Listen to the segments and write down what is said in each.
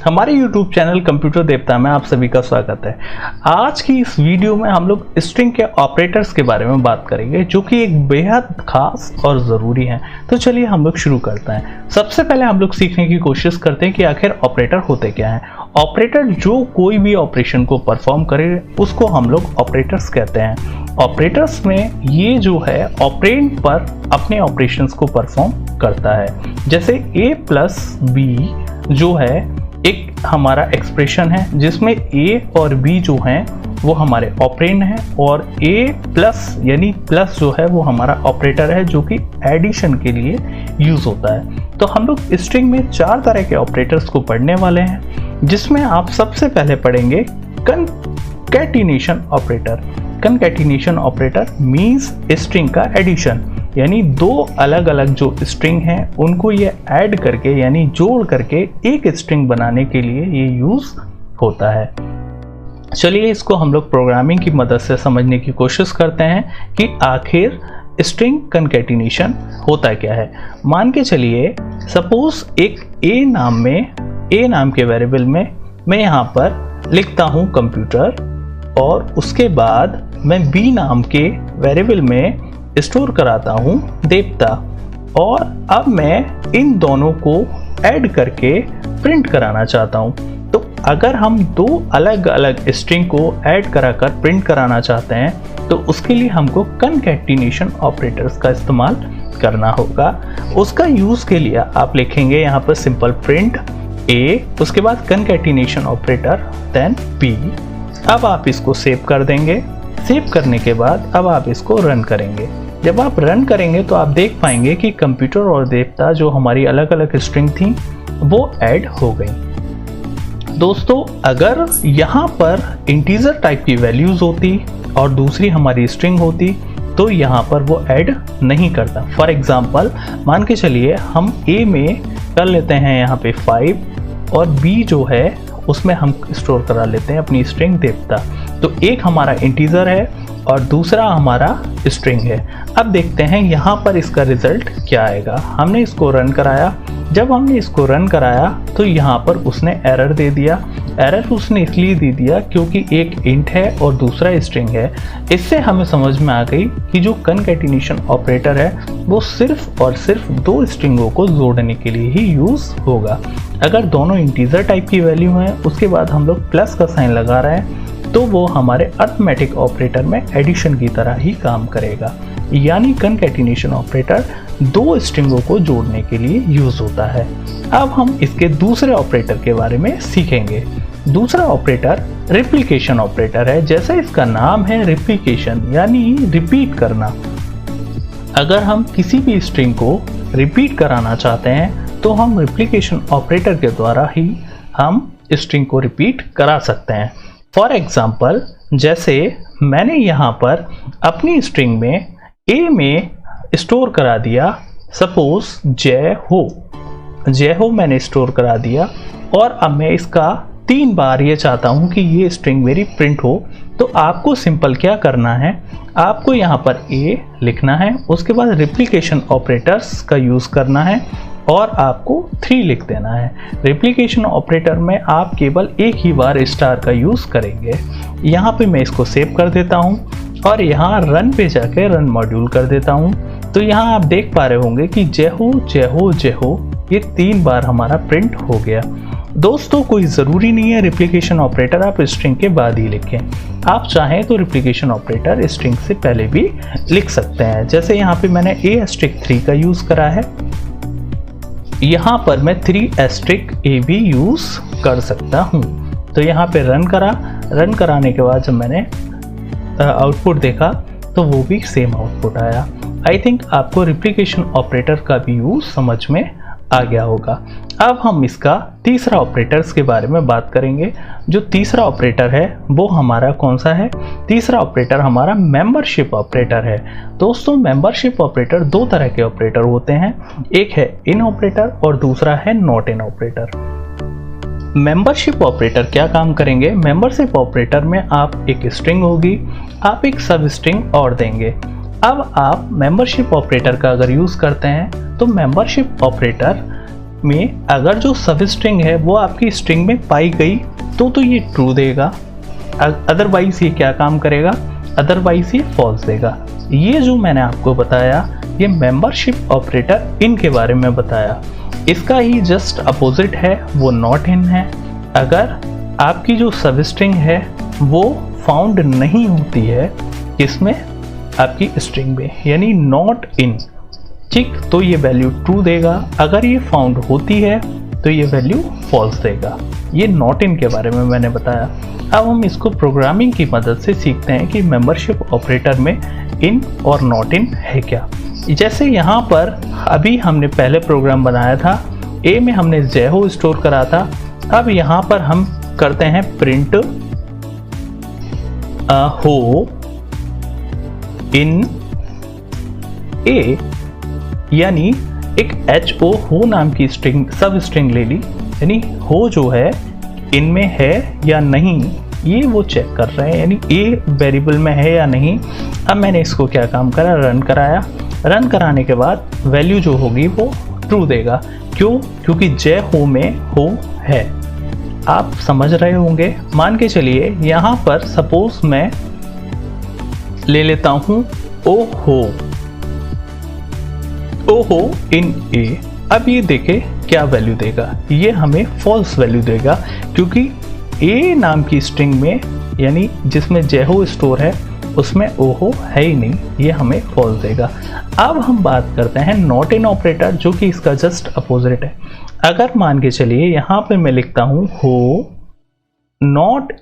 हमारे YouTube channel computer देवता में आप सभी का स्वागत है। आज की इस वीडियो में हम लोग स्ट्रिंग के ऑपरेटर्स के बारे में बात करेंगे, जो कि एक बेहद खास और ज़रूरी है। तो चलिए हम लोग शुरू करते हैं। सबसे पहले हम लोग सीखने की कोशिश करते हैं कि आखिर ऑपरेटर होते क्या हैं। ऑपरेटर जो कोई भी ऑपरेशन को परफॉर्म करे उसको हम लोग ऑपरेटर्स कहते हैं। ऑपरेटर्स में ये जो है ऑपरेंड पर अपने ऑपरेशंस को परफॉर्म करता है। जैसे a प्लस बी जो है एक हमारा एक्सप्रेशन है जिसमें a और b जो हैं वो हमारे ऑपरेंड हैं, और a प्लस यानी प्लस जो है वो हमारा ऑपरेटर है जो कि एडिशन के लिए यूज होता है। तो हम लोग स्ट्रिंग में 4 तरह के ऑपरेटर्स को पढ़ने वाले हैं, जिसमें आप सबसे पहले पढ़ेंगे कनकैटिनेशन ऑपरेटर। कनकैटिनेशन ऑपरेटर मींस स्ट्रिंग का एडिशन, यानी 2 अलग अलग जो स्ट्रिंग हैं उनको ये ऐड करके यानी जोड़ करके एक स्ट्रिंग बनाने के लिए ये यूज होता है। चलिए इसको हम लोग प्रोग्रामिंग की मदद से समझने की कोशिश करते हैं कि आखिर स्ट्रिंग कनकैटिनेशन होता क्या है। मान के चलिए सपोज एक a नाम के वेरिएबल में मैं यहाँ पर लिखता हूँ कंप्यूटर, और उसके बाद मैं b नाम के वेरिएबल में स्टोर कराता हूँ देवता, और अब मैं इन दोनों को ऐड करके प्रिंट कराना चाहता हूँ। तो अगर हम 2 अलग अलग स्ट्रिंग को ऐड कराकर प्रिंट कराना चाहते हैं तो उसके लिए हमको कनकैटिनेशन ऑपरेटर्स का इस्तेमाल करना होगा। उसका यूज के लिए आप लिखेंगे यहाँ पर सिंपल प्रिंट a, उसके बाद कनकैटिनेशन ऑपरेटर देन b। अब आप इसको सेव कर देंगे। सेव करने के बाद अब आप इसको रन करेंगे। जब आप रन करेंगे तो आप देख पाएंगे कि कंप्यूटर और देवता जो हमारी अलग अलग स्ट्रिंग थी वो ऐड हो गई। दोस्तों अगर यहाँ पर इंटीजर टाइप की वैल्यूज होती और दूसरी हमारी स्ट्रिंग होती तो यहाँ पर वो ऐड नहीं करता। फॉर एग्जांपल मान के चलिए हम a में कर लेते हैं यहाँ पे 5 और b जो है उसमें हम स्टोर करा लेते हैं अपनी स्ट्रिंग देवता। तो एक हमारा इंटीजर है और दूसरा हमारा स्ट्रिंग है। अब देखते हैं यहाँ पर इसका रिजल्ट क्या आएगा। हमने इसको रन कराया। जब हमने इसको रन कराया तो यहाँ पर उसने एरर दे दिया। एरर उसने इसलिए दे दिया क्योंकि एक इंट है और दूसरा स्ट्रिंग है। इससे हमें समझ में आ गई कि जो कनकैटिनेशन ऑपरेटर है वो सिर्फ और सिर्फ 2 स्ट्रिंगों को जोड़ने के लिए ही यूज होगा। अगर दोनों इंटीजर टाइप की वैल्यू है उसके बाद हम लोग प्लस का साइन लगा रहे हैं तो वो हमारे अरिथमेटिक ऑपरेटर में एडिशन की तरह ही काम करेगा। यानी कनकैटिनेशन ऑपरेटर 2 स्ट्रिंगों को जोड़ने के लिए यूज होता है। अब हम इसके दूसरे ऑपरेटर के बारे में सीखेंगे। दूसरा ऑपरेटर रिप्लिकेशन ऑपरेटर है। जैसे इसका नाम है रिप्लिकेशन यानी रिपीट करना। अगर हम किसी भी स्ट्रिंग को रिपीट कराना चाहते हैं तो हम रिप्लिकेशन ऑपरेटर के द्वारा ही हम स्ट्रिंग को रिपीट करा सकते हैं। फॉर एग्जाम्पल जैसे मैंने यहाँ पर अपनी स्ट्रिंग में a में स्टोर करा दिया सपोज जय हो मैंने स्टोर करा दिया, और अब मैं इसका 3 बार ये चाहता हूँ कि ये स्ट्रिंग मेरी प्रिंट हो। तो आपको सिंपल क्या करना है, आपको यहाँ पर a लिखना है, उसके बाद रिप्लिकेशन ऑपरेटर्स का यूज़ करना है और आपको 3 लिख देना है। रिप्लिकेशन ऑपरेटर में आप केवल एक ही बार स्टार का यूज़ करेंगे। यहाँ पे मैं इसको सेव कर देता हूँ और यहाँ रन पे जाके रन मॉड्यूल कर देता हूँ। तो यहाँ आप देख पा रहे होंगे कि जय हो ये 3 बार हमारा प्रिंट हो गया। दोस्तों कोई ज़रूरी नहीं है रिप्लिकेशन ऑपरेटर आप स्ट्रिंग के बाद ही लिखें। आप चाहें तो रिप्लिकेशन ऑपरेटर स्ट्रिंग से पहले भी लिख सकते हैं। जैसे यहाँ पे मैंने a*3 का यूज़ करा है, यहाँ पर मैं 3*a भी यूज़ कर सकता हूँ। तो यहाँ पे रन कराने के बाद जब मैंने आउटपुट देखा तो वो भी सेम आउटपुट आया। आई थिंक आपको रिप्लिकेशन ऑपरेटर का भी यूज़ समझ में आ गया होगा। अब हम इसका तीसरा ऑपरेटर्स के बारे में बात करेंगे। जो तीसरा ऑपरेटर है वो हमारा कौन सा है? तीसरा ऑपरेटर हमारा मेंबरशिप ऑपरेटर है। दोस्तों मेंबरशिप ऑपरेटर 2 तरह के ऑपरेटर होते हैं, एक है इन ऑपरेटर और दूसरा है not in operator. Membership operator क्या काम करेंगे? मेंबरशिप ऑपरेटर में आप एक स्ट्रिंग होगी, आप एक सब स्ट्रिंग और देंगे। अब आप मेंबरशिप ऑपरेटर का अगर यूज़ करते हैं तो मेंबरशिप ऑपरेटर में अगर जो सब स्ट्रिंग है वो आपकी स्ट्रिंग में पाई गई तो ये ट्रू देगा, अदरवाइज ये क्या काम करेगा, अदरवाइज ये फॉल्स देगा। ये जो मैंने आपको बताया ये मेंबरशिप ऑपरेटर इन के बारे में बताया। इसका ही जस्ट अपोजिट है वो नॉट इन है। अगर आपकी जो सब स्ट्रिंग है वो फाउंड नहीं होती है इसमें आपकी स्ट्रिंग में, यानी नॉट इन, ठीक, तो ये वैल्यू ट्रू देगा। अगर ये फाउंड होती है तो ये वैल्यू फॉल्स देगा। ये नॉट इन के बारे में मैंने बताया। अब हम इसको प्रोग्रामिंग की मदद से सीखते हैं कि मेंबरशिप ऑपरेटर में इन और नॉट इन है क्या। जैसे यहाँ पर अभी हमने पहले प्रोग्राम बनाया था, ए में हमने जेहो स्टोर करा था। अब यहाँ पर हम करते हैं प्रिंट हो इन ए, यानी एक HO हो नाम की स्ट्रिंग सब स्ट्रिंग ले ली, यानी हो जो है इनमें है या नहीं ये वो चेक कर रहे हैं, यानी ए वेरिएबल में है या नहीं। अब मैंने इसको क्या काम करा, रन कराया। रन कराने के बाद वैल्यू जो होगी वो ट्रू देगा। क्यों? क्योंकि जे हो में हो है। आप समझ रहे होंगे। मान के चलिए यहाँ पर सपोज मैं ले लेता हूँ ओहो इन ए। अब ये देखे क्या वैल्यू देगा, ये हमें फॉल्स वैल्यू देगा क्योंकि ए नाम की स्ट्रिंग में, यानी जिसमें जेहो स्टोर है उसमें ओहो है ही नहीं, ये हमें फॉल्स देगा। अब हम बात करते हैं नॉट इन ऑपरेटर जो कि इसका जस्ट अपोजिट है। अगर मान के चलिए यहाँ पे मैं लिखता हूँ हो नॉट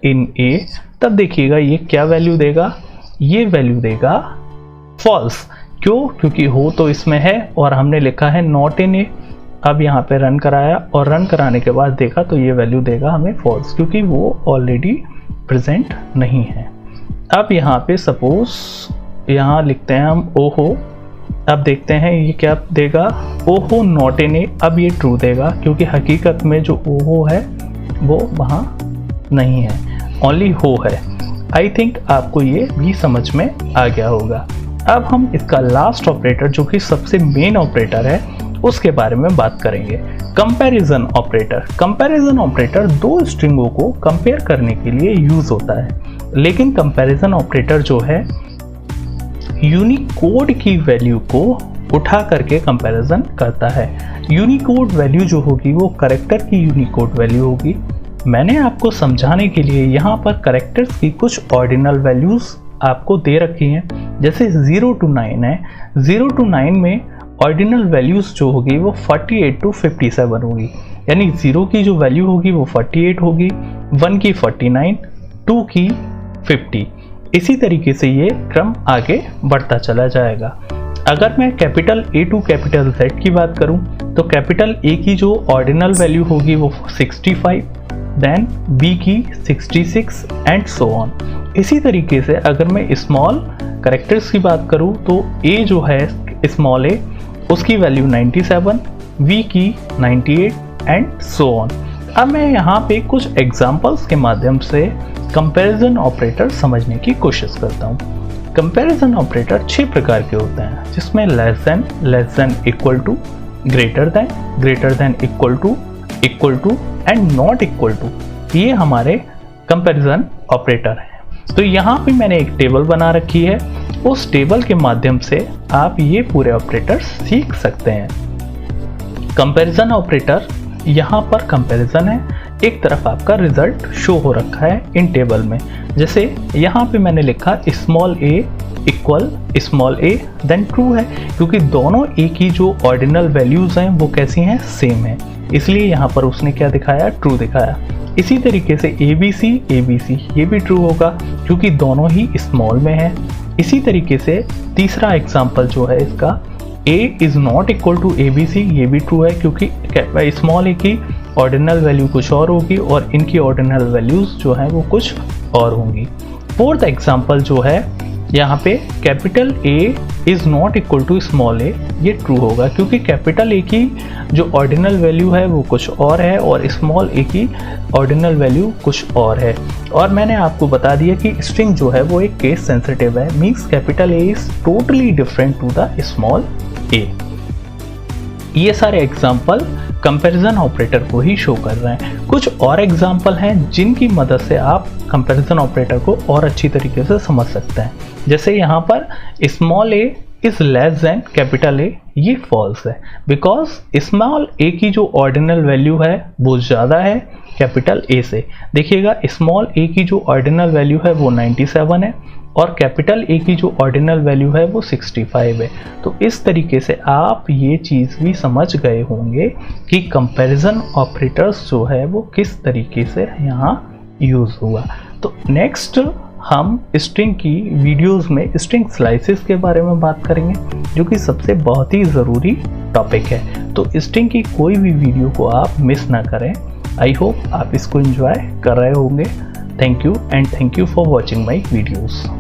इन ए, तब देखिएगा ये क्या वैल्यू देगा, ये वैल्यू देगा फॉल्स। क्यों? क्योंकि हो तो इसमें है और हमने लिखा है नॉट इन ए। अब यहाँ पे रन कराया और रन कराने के बाद देखा तो ये वैल्यू देगा हमें फॉल्स, क्योंकि वो ऑलरेडी प्रेजेंट नहीं है। अब यहाँ पे सपोज यहाँ लिखते हैं हम ओहो। अब देखते हैं ये क्या देगा, ओहो नॉट इन ए। अब ये ट्रू देगा क्योंकि हकीकत में जो ओहो है वो वहाँ नहीं है, ओनली हो है। आई थिंक आपको ये भी समझ में आ गया होगा। अब हम इसका लास्ट ऑपरेटर जो कि सबसे मेन ऑपरेटर है उसके बारे में बात करेंगे, कंपैरिजन ऑपरेटर। कंपैरिजन ऑपरेटर दो स्ट्रिंगों को कंपेयर करने के लिए यूज होता है, लेकिन कंपैरिजन ऑपरेटर जो है यूनिकोड की वैल्यू को उठा करके कंपैरिजन करता है। यूनिकोड वैल्यू जो होगी वो कैरेक्टर की यूनिकोड वैल्यू होगी। मैंने आपको समझाने के लिए यहाँ पर कैरेक्टर्स की कुछ ऑर्डिनल वैल्यूज आपको दे रखी हैं, जैसे 0 to 9 है। 0 to 9 में ऑर्डिनल वैल्यूज जो होगी वो 48 to 57 होगी, यानी 0 की जो वैल्यू होगी वो 48 होगी, 1 की 49, 2 की 50। इसी तरीके से ये क्रम आगे बढ़ता चला जाएगा। अगर मैं capital A to capital Z की बात करूं तो कैपिटल A की जो ऑर्डिनल वैल्यू होगी वो 65, देन B की 66 एंड सो ऑन। इसी तरीके से अगर मैं स्मॉल कैरेक्टर्स की बात करूं तो A जो है स्मॉल a उसकी वैल्यू 97, V की 98 एंड सो ऑन। अब मैं यहाँ पे कुछ एग्जांपल्स के माध्यम से कंपैरिजन ऑपरेटर समझने की कोशिश करता हूँ। कंपैरिजन ऑपरेटर 6 प्रकार के होते हैं, जिसमें less than, equal to, greater than, equal to and not equal to, ये हमारे कंपैरिजन ऑपरेटर हैं। तो यहाँ पे मैंने एक टेबल बना रखी है, उस टेबल के माध्यम से आप ये पूरे ऑपरेटर सीख सकते हैं। कंपैरिजन ऑपरेटर, यहाँ पर कंपैरिजन है, एक तरफ आपका रिजल्ट शो हो रखा है इन टेबल में। जैसे यहाँ पे मैंने लिखा small a equal small a, then true है क्योंकि दोनों a की जो ऑर्डिनल वैल्यूज हैं वो कैसी हैं, सेम है, इसलिए यहाँ पर उसने क्या दिखाया, ट्रू दिखाया। इसी तरीके से ABC ये भी ट्रू होगा क्योंकि दोनों ही स्मॉल में है। इसी तरीके से तीसरा एग्जाम्पल जो है इसका, A is not equal to ABC, ये भी ट्रू है क्योंकि स्मॉल a की ऑर्डिनल वैल्यू कुछ और होगी और इनकी ऑर्डिनल वैल्यूज जो हैं वो कुछ और होंगी। फोर्थ एग्जाम्पल जो है यहाँ पे capital A is not equal to small a, ये ट्रू होगा क्योंकि कैपिटल ए की जो ऑर्डिनल वैल्यू है वो कुछ और है और स्मॉल ए की ऑर्डिनल वैल्यू कुछ और है। और मैंने आपको बता दिया कि स्ट्रिंग जो है वो एक केस सेंसिटिव है, means capital A is totally different to the small a. ये सारे एग्जाम्पल कंपैरिजन ऑपरेटर को ही शो कर रहे हैं। कुछ और एग्जाम्पल हैं जिनकी मदद से आप कंपैरिजन ऑपरेटर को और अच्छी तरीके से समझ सकते हैं। जैसे यहाँ पर small A is less than capital A, ये फॉल्स है बिकॉज स्मॉल ए की जो ऑर्डिनल वैल्यू है वो ज़्यादा है कैपिटल ए से। देखिएगा स्मॉल ए की जो ऑर्डिनल वैल्यू है वो 97 है और कैपिटल ए की जो ऑर्डिनल वैल्यू है वो 65 है। तो इस तरीके से आप ये चीज़ भी समझ गए होंगे कि कंपैरिजन ऑपरेटर्स जो है वो किस तरीके से यहाँ यूज़ हुआ। तो नेक्स्ट हम स्ट्रिंग की वीडियोस में स्ट्रिंग स्लाइसेस के बारे में बात करेंगे, जो कि सबसे बहुत ही ज़रूरी टॉपिक है। तो स्ट्रिंग की कोई भी वीडियो को आप मिस ना करें। आई होप आप इसको एंजॉय कर रहे होंगे। Thank you and thank you for watching my videos.